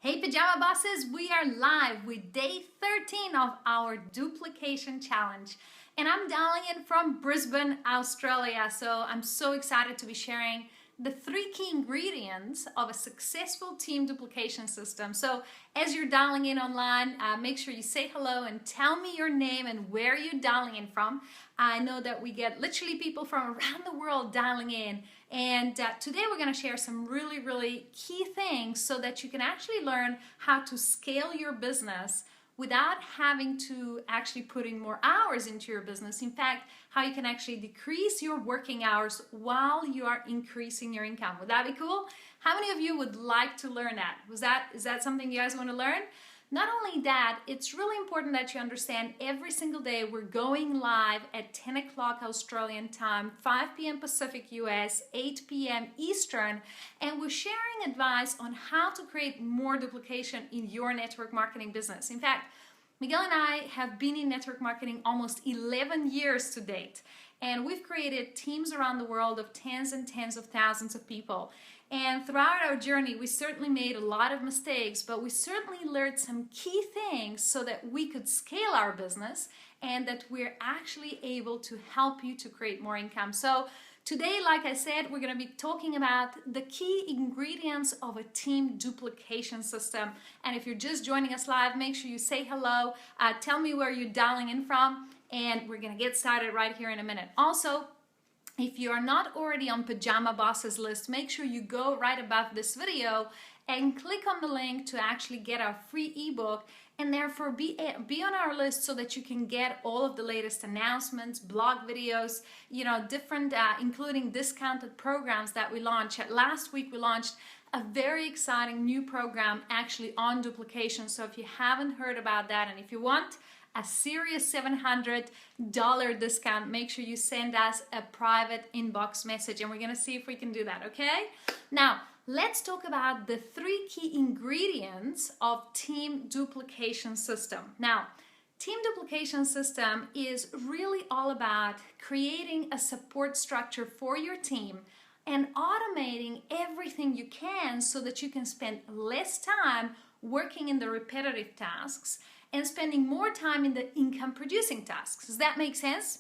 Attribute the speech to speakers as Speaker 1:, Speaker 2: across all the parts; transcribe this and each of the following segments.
Speaker 1: Hey Pajama Bosses, we are live with day 13 of our duplication challenge. And I'm dialing in from Brisbane, Australia. So I'm so excited to be sharing the 3 key ingredients of a successful team duplication system. So as you're dialing in online, make sure you say hello and tell me your name and where you're dialing in from. I know that we get literally people from around the world dialing in. And today we're going to share some really key things so that you can actually learn how to scale your business without having to actually put in more hours into your business. In fact, how you can actually decrease your working hours while you are increasing your income. Would that be cool? How many of you would like to learn that? Is that something you guys want to learn? Not only that, it's really important that you understand every single day we're going live at 10 o'clock Australian time, 5 p.m. Pacific US, 8 p.m. Eastern, and we're sharing advice on how to create more duplication in your network marketing business. In fact, Miguel and I have been in network marketing almost 11 years to date, and we've created teams around the world of tens and tens of thousands of people. And throughout our journey, we certainly made a lot of mistakes, but we certainly learned some key things so that we could scale our business and that we're actually able to help you to create more income. So today, like I said, we're going to be talking about the key ingredients of a team duplication system. And if you're just joining us live, make sure you say hello, tell me where you're dialing in from, and we're going to get started right here in a minute. Also, if you are not already on Pajama Bosses list, make sure you go right above this video and click on the link to actually get our free ebook, and therefore be on our list so that you can get all of the latest announcements, blog videos, different including discounted programs that we launched. Last week we launched a very exciting new program actually on duplication. So if you haven't heard about that, and if you want a serious $700 discount, make sure you send us a private inbox message, and we're gonna see if we can do that, okay? Now, let's talk about the 3 key ingredients of team duplication system. Now, team duplication system is really all about creating a support structure for your team and automating everything you can so that you can spend less time working in the repetitive tasks and spending more time in the income producing tasks. Does that make sense?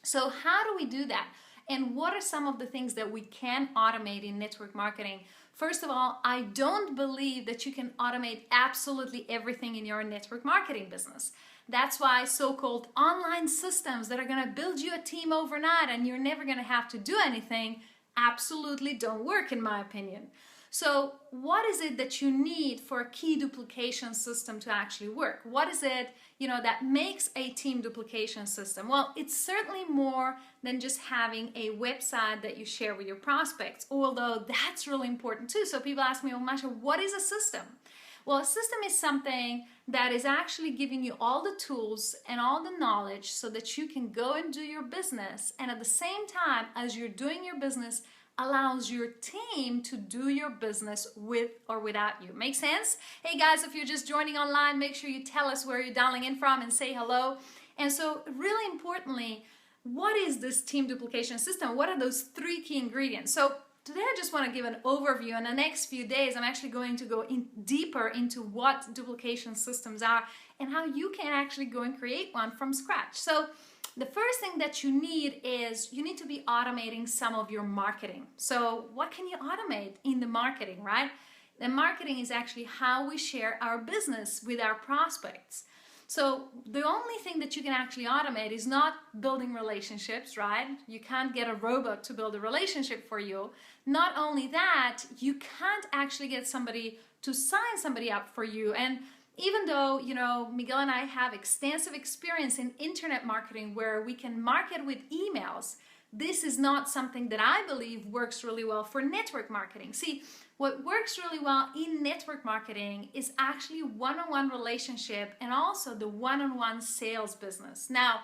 Speaker 1: So how do we do that? And what are some of the things that we can automate in network marketing? First of all, I don't believe that you can automate absolutely everything in your network marketing business. That's why so-called online systems that are going to build you a team overnight and you're never going to have to do anything absolutely don't work, in my opinion. So what is it that you need for a key duplication system to actually work? What is it, that makes a team duplication system? Well, it's certainly more than just having a website that you share with your prospects, although that's really important too. So people ask me, well, Masha, what is a system? Well, a system is something that is actually giving you all the tools and all the knowledge so that you can go and do your business, and at the same time as you're doing your business, allows your team to do your business with or without you. Make sense? Hey guys, if you're just joining online, make sure you tell us where you're dialing in from and say hello. And so really importantly, what is this team duplication system? What are those 3 key ingredients? So today I just want to give an overview. In the next few days, I'm actually going to go deeper into what duplication systems are and how you can actually go and create one from scratch. So the first thing that you need is you need to be automating some of your marketing. So what can you automate in the marketing, right? The marketing is actually how we share our business with our prospects. So the only thing that you can actually automate is not building relationships, right? You can't get a robot to build a relationship for you. Not only that, you can't actually get somebody to sign somebody up for you. And even though, Miguel and I have extensive experience in internet marketing where we can market with emails, this is not something that I believe works really well for network marketing. See, what works really well in network marketing is actually one-on-one relationship and also the one-on-one sales business. Now,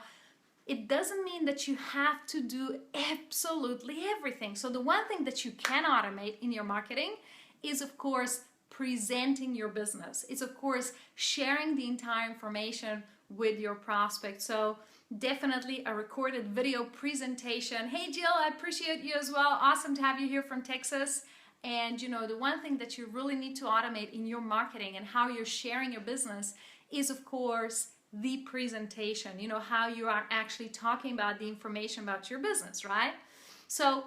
Speaker 1: it doesn't mean that you have to do absolutely everything. So the one thing that you can automate in your marketing is, of course, presenting your business. It's of course sharing the entire information with your prospect. So definitely a recorded video presentation. Hey Jill, I appreciate you as well. Awesome to have you here from Texas. And the one thing that you really need to automate in your marketing and how you're sharing your business is, of course, the presentation. How you are actually talking about the information about your business, right? So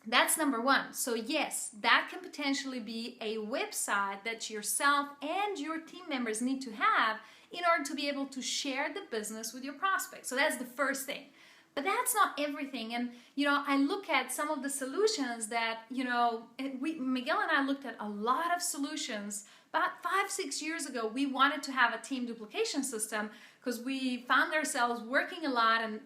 Speaker 1: that's number one. So yes, that can potentially be a website that yourself and your team members need to have in order to be able to share the business with your prospects. So that's the first thing. But that's not everything. And, I look at some of the solutions that, Miguel and I looked at a lot of solutions. About 5-6 years ago, we wanted to have a team duplication system because we found ourselves working a lot and,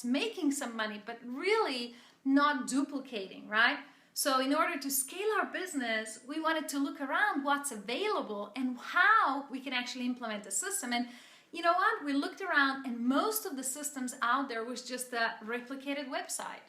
Speaker 1: making some money, but really not duplicating, right? So in order to scale our business, we wanted to look around what's available and how we can actually implement a system. And you know what? We looked around and most of the systems out there was just a replicated website.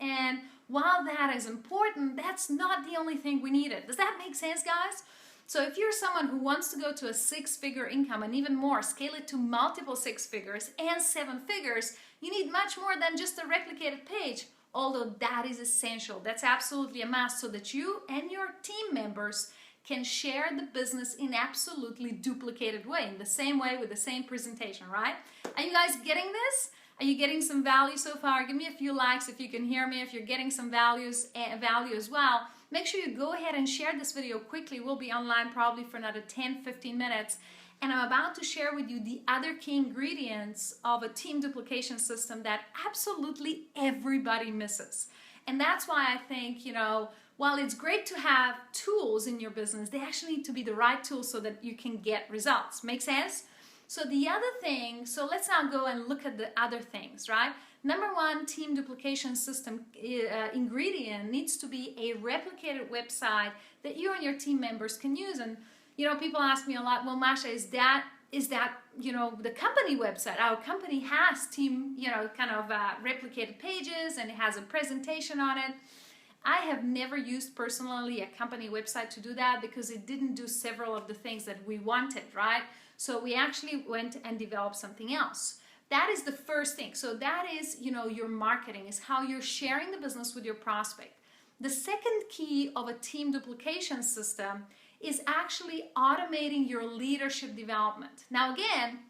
Speaker 1: And while that is important, that's not the only thing we needed. Does that make sense, guys? So if you're someone who wants to go to a 6-figure income and even more, scale it to multiple 6 figures and 7 figures, you need much more than just a replicated page. Although that is essential. That's absolutely a must so that you and your team members can share the business in absolutely duplicated way, in the same way with the same presentation, right? Are you guys getting this? Are you getting some value so far? Give me a few likes if you can hear me, if you're getting some value as well. Make sure you go ahead and share this video quickly. We'll be online probably for another 10-15 minutes. And I'm about to share with you the other key ingredients of a team duplication system that absolutely everybody misses. And that's why I think, while it's great to have tools in your business, they actually need to be the right tools so that you can get results. Make sense? So the other thing, so let's now go and look at the other things, right? Number one, team duplication system ingredient needs to be a replicated website that you and your team members can use. And people ask me a lot, well, Masha, is that the company website? Our company has team, replicated pages and it has a presentation on it. I have never used personally a company website to do that because it didn't do several of the things that we wanted, right? So we actually went and developed something else. That is the first thing. So that is, your marketing is how you're sharing the business with your prospect. The second key of a team duplication system is actually automating your leadership development. Now again,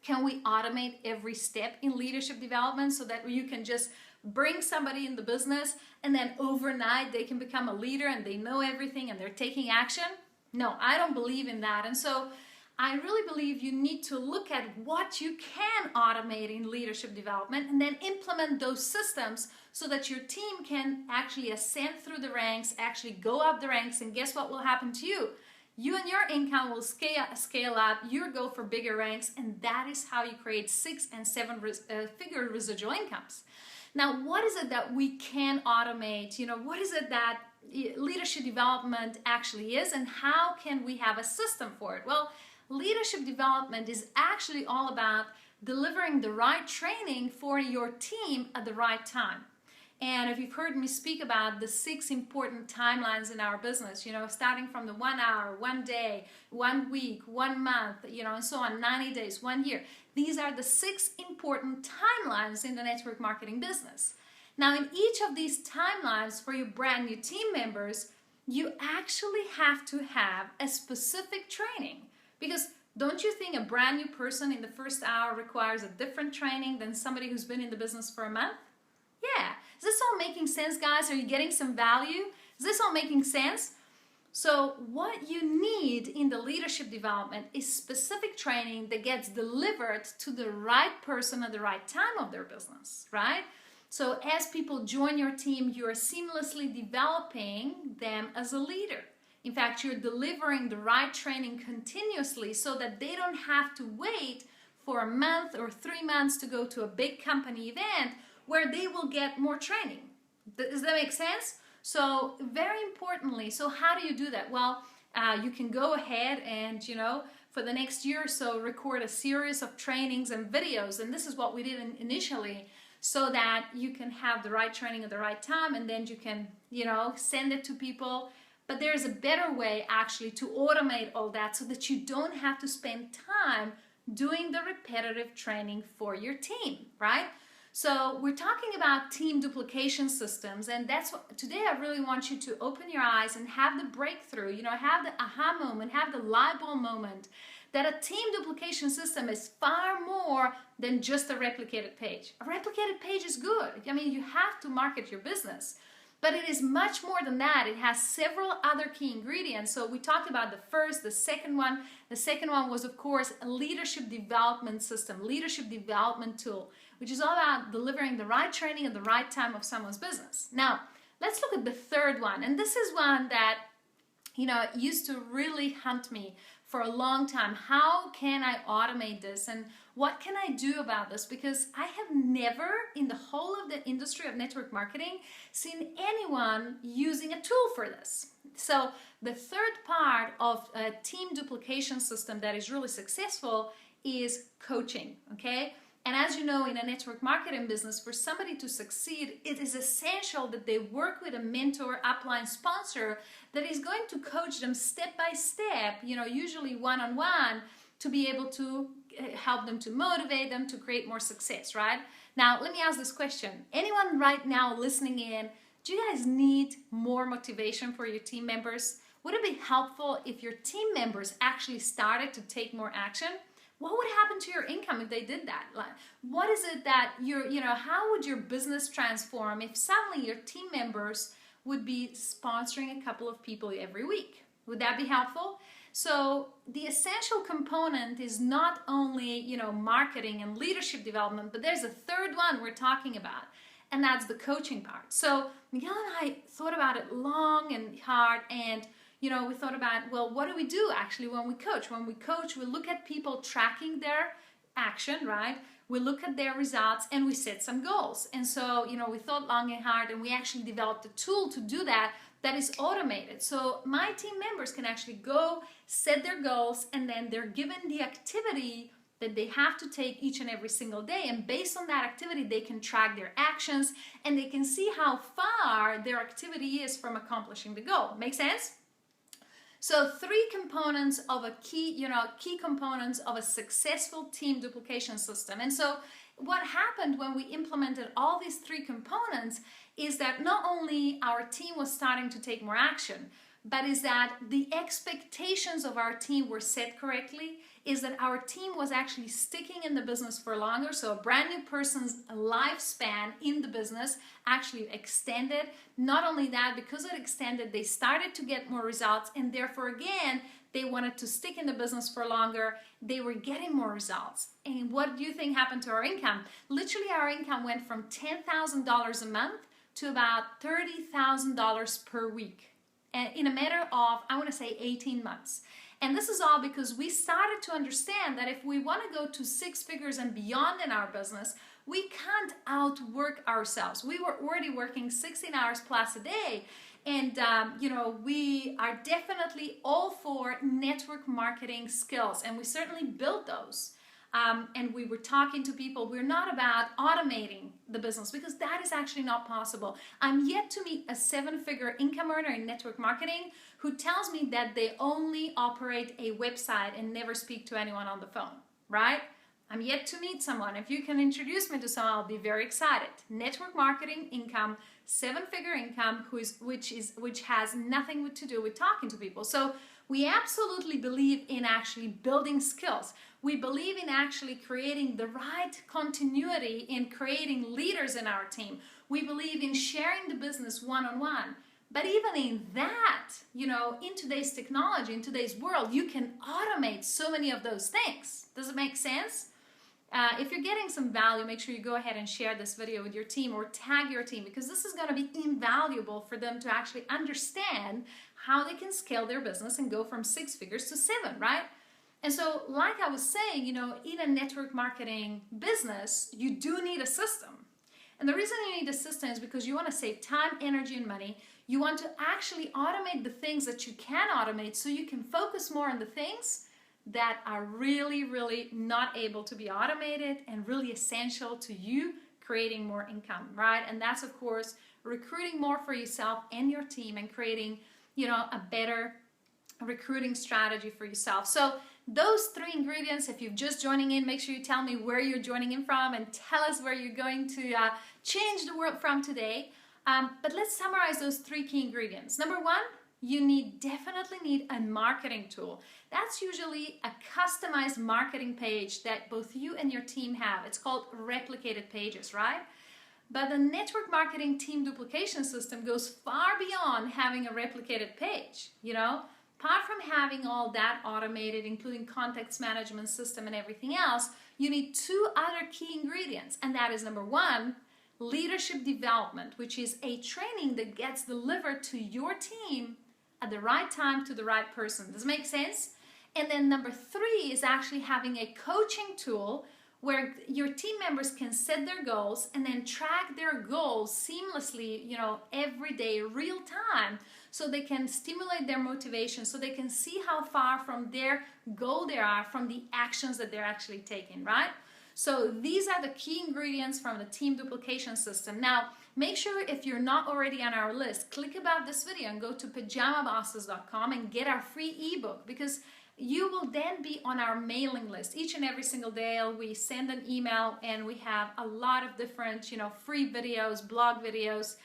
Speaker 1: can we automate every step in leadership development so that you can just bring somebody in the business and then overnight they can become a leader and they know everything and they're taking action? No, I don't believe in that. And so I really believe you need to look at what you can automate in leadership development and then implement those systems so that your team can actually ascend through the ranks, actually go up the ranks, and guess what will happen to you? You and your income will scale up, you'll go for bigger ranks, and that is how you create 6- and 7-figure residual incomes. Now, what is it that we can automate? What is it that leadership development actually is, and how can we have a system for it? Well, leadership development is actually all about delivering the right training for your team at the right time. And if you've heard me speak about the 6 important timelines in our business, starting from the 1 hour, 1 day, 1 week, 1 month, and so on, 90 days, 1 year. These are the 6 important timelines in the network marketing business. Now, in each of these timelines for your brand new team members, you actually have to have a specific training. Because don't you think a brand new person in the first hour requires a different training than somebody who's been in the business for a month? Yeah. Is this all making sense, guys? Are you getting some value? Is this all making sense? So what you need in the leadership development is specific training that gets delivered to the right person at the right time of their business, right? So as people join your team, you are seamlessly developing them as a leader. In fact, you're delivering the right training continuously so that they don't have to wait for a month or 3 months to go to a big company event where they will get more training. Does that make sense? So very importantly, so how do you do that? Well, you can go ahead and, for the next year or so, record a series of trainings and videos. And this is what we did initially so that you can have the right training at the right time and then you can, send it to people. But there's a better way actually to automate all that so that you don't have to spend time doing the repetitive training for your team, right? So we're talking about team duplication systems, and that's what today I really want you to open your eyes and have the breakthrough, have the aha moment, have the light bulb moment that a team duplication system is far more than just a replicated page. A replicated page is good. I mean, you have to market your business. But it is much more than that. It has several other key ingredients. So we talked about the first, the second one. The second one was, of course, a leadership development system, leadership development tool, which is all about delivering the right training at the right time of someone's business. Now, let's look at the third one. And this is one that, used to really hunt me for a long time. How can I automate this? And what can I do about this? Because I have never in the whole of the industry of network marketing seen anyone using a tool for this. So the third part of a team duplication system that is really successful is coaching, okay? And as you know, in a network marketing business, for somebody to succeed, it is essential that they work with a mentor, upline sponsor that is going to coach them step by step, usually one-on-one, to be able to help them, to motivate them, to create more success, right? Now, let me ask this question. Anyone right now listening in, do you guys need more motivation for your team members? Would it be helpful if your team members actually started to take more action? What would happen to your income if they did that? Like, what is it that how would your business transform if suddenly your team members would be sponsoring a couple of people every week? Would that be helpful? So the essential component is not only, marketing and leadership development, but there's a third one we're talking about, and that's the coaching part. So Miguel and I thought about it long and hard, and we thought about, well, what do we do actually when we coach? When we coach, we look at people tracking their action, right? We look at their results and we set some goals. And so, we thought long and hard, and we actually developed a tool to do that is automated. So my team members can actually go set their goals, and then they're given the activity that they have to take each and every single day. And based on that activity, they can track their actions and they can see how far their activity is from accomplishing the goal. Make sense? So three components of a key components of a successful team duplication system. And so what happened when we implemented all these three components is that not only our team was starting to take more action, but is that the expectations of our team were set correctly, is that our team was actually sticking in the business for longer. So a brand new person's lifespan in the business actually extended. Not only that, because it extended, they started to get more results, and therefore again, they wanted to stick in the business for longer. They were getting more results. And what do you think happened to our income? Literally, our income went from $10,000 a month to about $30,000 per week. And in a matter of, I want to say 18 months. And this is all because we started to understand that if we want to go to 6 figures and beyond in our business, we can't outwork ourselves. We were already working 16 hours plus a day. And, we are definitely all for network marketing skills, and we certainly built those. And we were talking to people. We're not about automating the business, because that is actually not possible. I'm yet to meet a 7-figure income earner in network marketing who tells me that they only operate a website and never speak to anyone on the phone, right? I'm yet to meet someone. If you can introduce me to someone, I'll be very excited. Network marketing income, 7-figure income, which has nothing to do with talking to people. So we absolutely believe in actually building skills. We believe in actually creating the right continuity in creating leaders in our team. We believe in sharing the business one-on-one. But even in that, in today's technology, in today's world, you can automate so many of those things. Does it make sense? If you're getting some value, make sure you go ahead and share this video with your team or tag your team, because this is going to be invaluable for them to actually understand how they can scale their business and go from 6 figures to 7, right? And so, like I was saying, in a network marketing business, you do need a system. And the reason you need a system is because you want to save time, energy, and money. You want to actually automate the things that you can automate so you can focus more on the things that are really, really not able to be automated and really essential to you creating more income, right? And that's, of course, recruiting more for yourself and your team and creating, a better recruiting strategy for yourself. So those 3 ingredients, if you're just joining in, make sure you tell me where you're joining in from and tell us where you're going to change the world from today. But let's summarize those 3 key ingredients. Number 1, you definitely need a marketing tool. That's usually a customized marketing page that both you and your team have. It's called replicated pages, right? But the network marketing team duplication system goes far beyond having a replicated page, you know? Apart from having all that automated, including context management system and everything else, you need 2 other key ingredients. And that is number 1, leadership development, which is a training that gets delivered to your team at the right time to the right person. Does it make sense? And then number 3 is actually having a coaching tool where your team members can set their goals and then track their goals seamlessly, you know, every day, real time, so they can stimulate their motivation, so they can see how far from their goal they are from the actions that they're actually taking, right? So these are the key ingredients from the team duplication system. Now, make sure if you're not already on our list, click above this video and go to pajamabosses.com and get our free ebook, because you will then be on our mailing list. Each and every single day we send an email and we have a lot of different, you know, free videos, blog videos,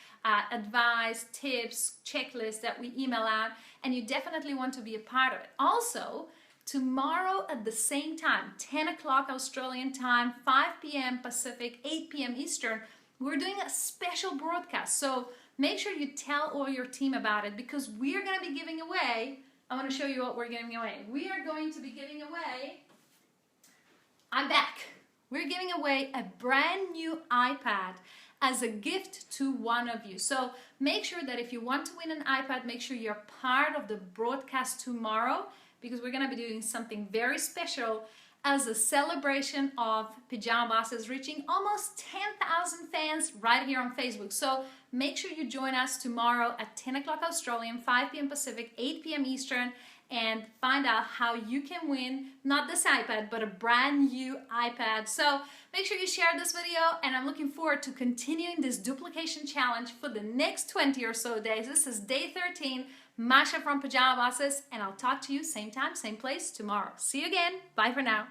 Speaker 1: advice, tips, checklists that we email out, and you definitely want to be a part of it. Also, tomorrow at the same time, 10 o'clock Australian time, 5 p.m. Pacific, 8 p.m. Eastern, we're doing a special broadcast. So make sure you tell all your team about it, because we're going to be giving away, I want to show you what we're giving away. We are going to be giving away, I'm back. We're giving away a brand new iPad as a gift to one of you. So make sure that if you want to win an iPad, make sure you're part of the broadcast tomorrow, because we're going to be doing something very special as a celebration of Pajama Bosses reaching almost 10,000 fans right here on Facebook. So make sure you join us tomorrow at 10 o'clock Australian, 5 p.m. Pacific, 8 p.m. Eastern, and find out how you can win not this iPad, but a brand new iPad. So make sure you share this video, and I'm looking forward to continuing this duplication challenge for the next 20 or so days. This is day 13. Masha from Pajama Bosses, and I'll talk to you same time, same place tomorrow. See you again. Bye for now.